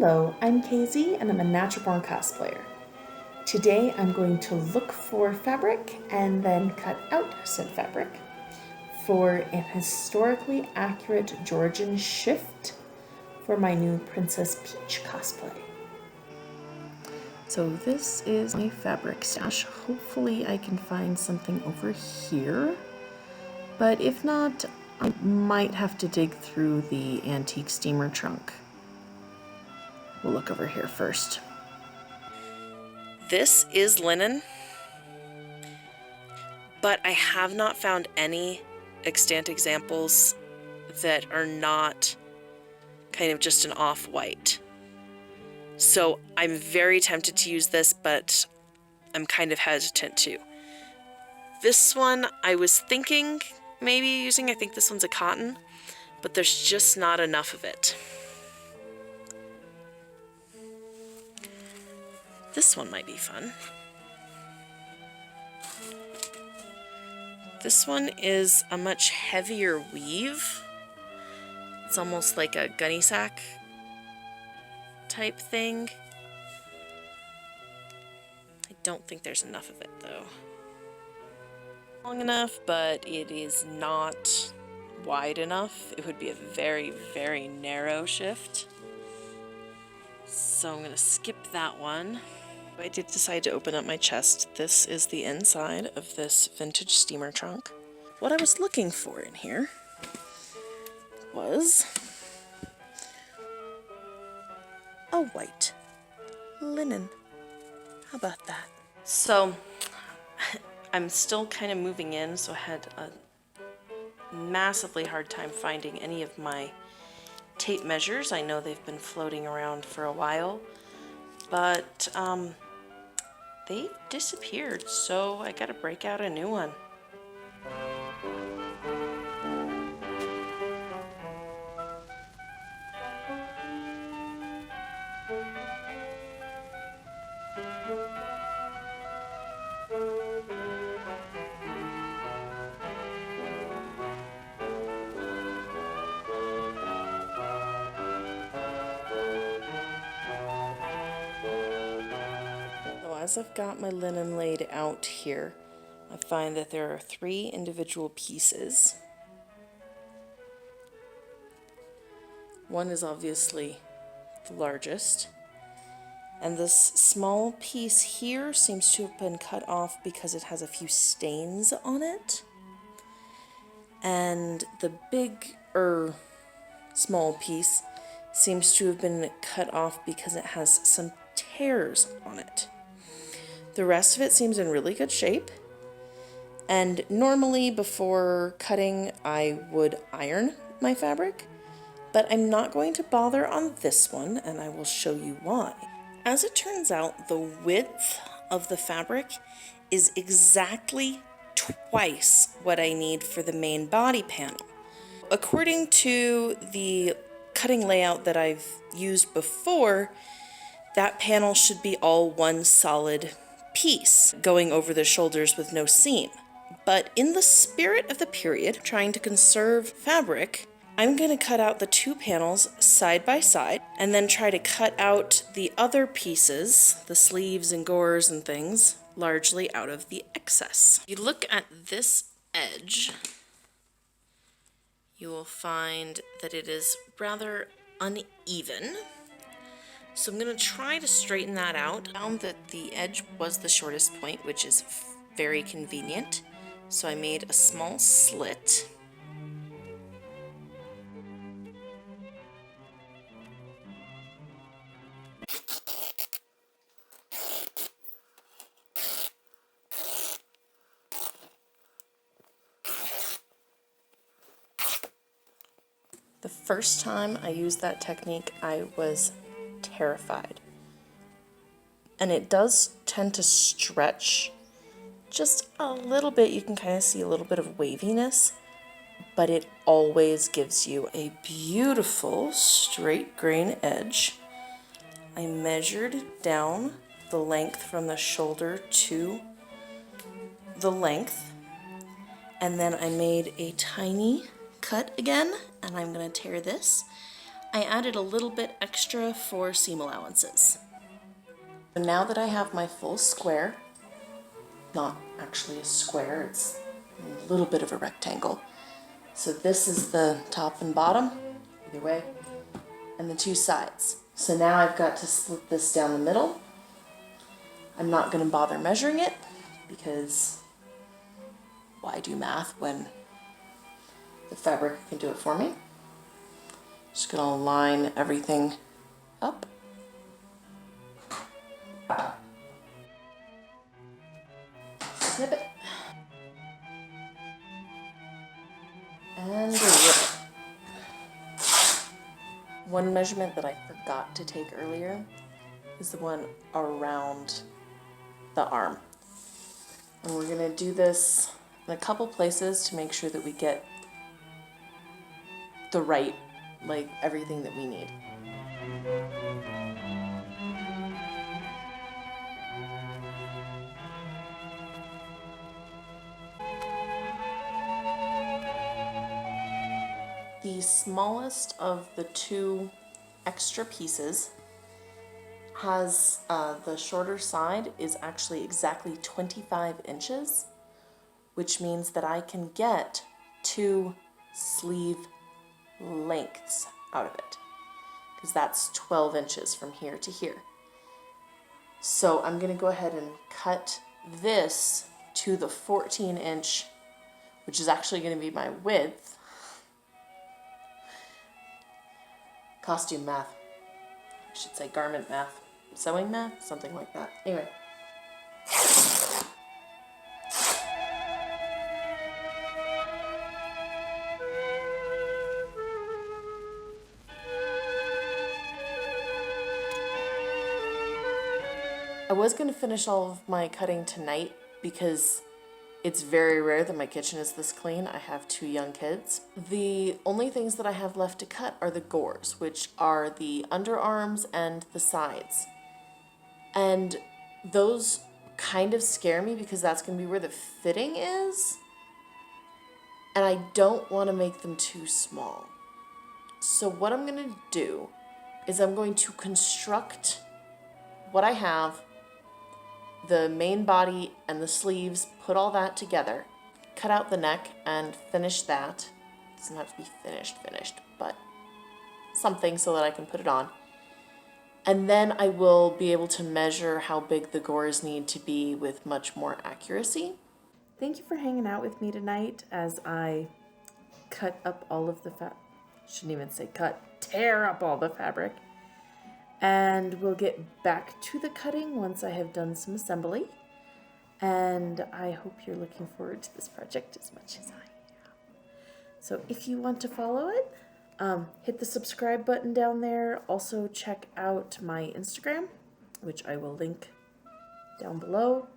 Hello, I'm Casey and I'm a natural born cosplayer. Today I'm going to look for fabric and then cut out said fabric for an historically accurate Georgian shift for my new Princess Peach cosplay. So this is my fabric stash. Hopefully I can find something over here, but if not, I might have to dig through the antique steamer trunk. We'll look over here first. This is linen, but I have not found any extant examples that are not kind of just an off-white. So I'm very tempted to use this, but I'm kind of hesitant too. This one I was thinking maybe using, I think this one's a cotton, but there's just not enough of it. This one might be fun. This one is a much heavier weave. It's almost like a gunny sack type thing. I don't think there's enough of it though. Long enough, but it is not wide enough. It would be a very, very narrow shift. So I'm gonna skip that one. I did decide to open up my chest. This is the inside of this vintage steamer trunk. What I was looking for in here was a white linen. How about that? So I'm still kind of moving in, so I had a massively hard time finding any of my tape measures. I know they've been floating around for a while, but they disappeared, so I gotta break out a new one. As I've got my linen laid out here, I find that there are 3 individual pieces. One is obviously the largest, and this small piece here seems to have been cut off because it has a few stains on it. And the bigger small piece seems to have been cut off because it has some tears on it. The rest of it seems in really good shape, and normally before cutting I would iron my fabric, but I'm not going to bother on this one, and I will show you why. As it turns out, the width of the fabric is exactly twice what I need for the main body panel. According to the cutting layout that I've used before, that panel should be all one solid piece going over the shoulders with no seam. But in the spirit of the period, trying to conserve fabric, I'm going to cut out the 2 panels side by side and then try to cut out the other pieces, the sleeves and gores and things, largely out of the excess. If you look at this edge, you will find that it is rather uneven. So I'm going to try to straighten that out. I found that the edge was the shortest point, which is very convenient. So I made a small slit. The first time I used that technique, I was terrified. And it does tend to stretch just a little bit. You can kind of see a little bit of waviness, but it always gives you a beautiful straight grain edge. I measured down the length from the shoulder to the length, and then I made a tiny cut again, and I'm going to tear this. I added a little bit extra for seam allowances. So now that I have my full square, not actually a square, it's a little bit of a rectangle. So this is the top and bottom, either way, and the two sides. So now I've got to split this down the middle. I'm not going to bother measuring it because why do math when the fabric can do it for me? Just going to line everything up. Snip it. And rip it. One measurement that I forgot to take earlier is the one around the arm. And we're going to do this in a couple places to make sure that we get the right, like, everything that we need. The smallest of the two extra pieces has the shorter side is actually exactly 25 inches, which means that I can get 2 sleeve lengths out of it, because that's 12 inches from here to here. So I'm going to go ahead and cut this to the 14-inch, which is actually going to be my width. Costume math. I should say garment math. Sewing math? Something like that. Anyway. I was going to finish all of my cutting tonight because it's very rare that my kitchen is this clean. I have 2 young kids. The only things that I have left to cut are the gores, which are the underarms and the sides. And those kind of scare me because that's going to be where the fitting is. And I don't want to make them too small. So what I'm going to do is I'm going to construct what I have, the main body and the sleeves, put all that together, cut out the neck and finish that. It doesn't have to be finished, but something so that I can put it on. And then I will be able to measure how big the gores need to be with much more accuracy. Thank you for hanging out with me tonight as I cut up all of the shouldn't even say cut, tear up all the fabric. And we'll get back to the cutting once I have done some assembly. And I hope you're looking forward to this project as much as I am. So if you want to follow it, hit the subscribe button down there. Also check out my Instagram, which I will link down below.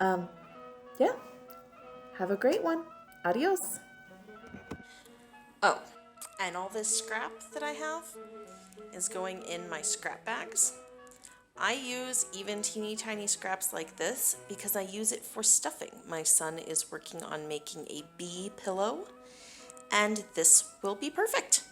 Yeah, have a great one. Adios. Oh, and all this scrap that I have is going in my scrap bags. I use even teeny tiny scraps like this because I use it for stuffing. My son is working on making a bee pillow, and this will be perfect.